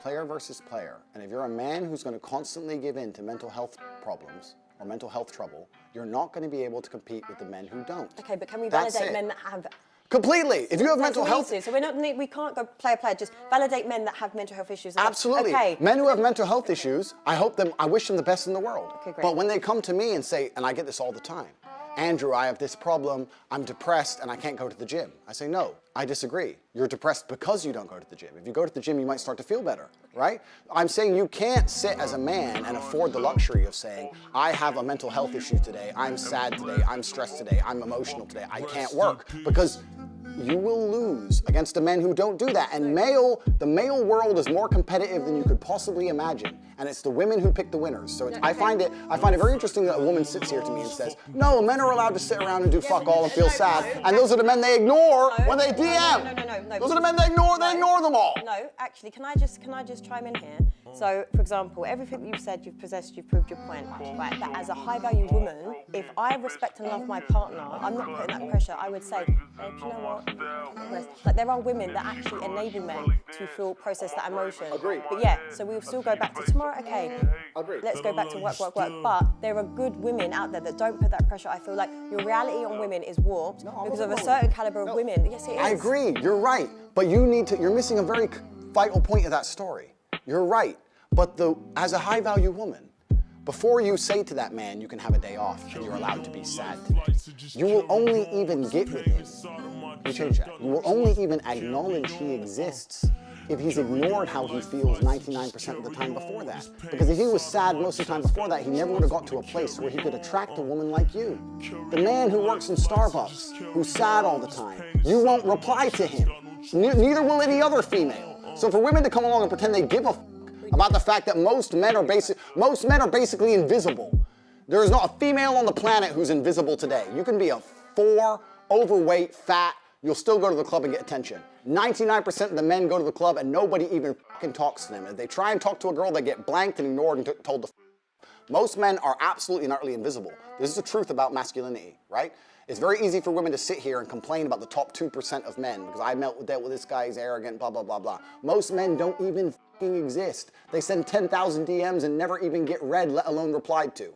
player versus player. And if you're a man who's going to constantly give in to mental health problems or mental health trouble, you're not going to be able to compete with the men who don't. Okay, but can we validate men that have... Completely. If you have mental health... So we can't go player, just validate men that have mental health issues. Absolutely. Okay. Men who have mental health issues, I wish them the best in the world. Okay, great. But when they come to me and say, and I get this all the time, Andrew, I have this problem, I'm depressed and I can't go to the gym. I say, no, I disagree. You're depressed because you don't go to the gym. If you go to the gym, you might start to feel better, right? I'm saying you can't sit as a man and afford the luxury of saying, I have a mental health issue today, I'm sad today, I'm stressed today, I'm emotional today, I can't work, because you will lose against the men who don't do that. And the male world is more competitive than you could possibly imagine. And it's the women who pick the winners. So I find it very interesting that a woman sits here to me and says, no, men are allowed to sit around and do fuck all and feel sad. And those are the men they ignore when they DM. No. Those are the men they ignore them all. No, actually, can I just chime in here? So, for example, everything that you've said, you've possessed, you've proved your point, right? That as a high-value woman, if I respect and love my partner, I'm not putting that pressure. I would say, babe, do you know what? Like, there are women that actually enable men to process that emotion. Agreed. But yeah, so we'll still go back to tomorrow. Okay, Agreed. Let's go back to work. But there are good women out there that don't put that pressure. I feel like your reality on women is warped because of a certain caliber of women. Yes, it is. I agree. You're right. But you're missing a very vital point of that story. You're right. But as a high-value woman, before you say to that man, you can have a day off and you're allowed to be sad today, you will only even get with him. You change that. You will only even acknowledge he exists if he's ignored how he feels 99% of the time before that. Because if he was sad most of the time before that, he never would have got to a place where he could attract a woman like you. The man who works in Starbucks, who's sad all the time, you won't reply to him. Neither will any other female. So for women to come along and pretend they give a f about the fact that most men are basically invisible. There is not a female on the planet who's invisible today. You can be a 4, overweight, fat, you'll still go to the club and get attention. 99% of the men go to the club and nobody even fucking talks to them. If they try and talk to a girl, they get blanked and ignored and told to f. Most men are absolutely and utterly invisible. This is the truth about masculinity, right? It's very easy for women to sit here and complain about the top 2% of men because I dealt with this guy, he's arrogant, blah, blah, blah, blah. Most men don't even fucking exist. They send 10,000 DMs and never even get read, let alone replied to.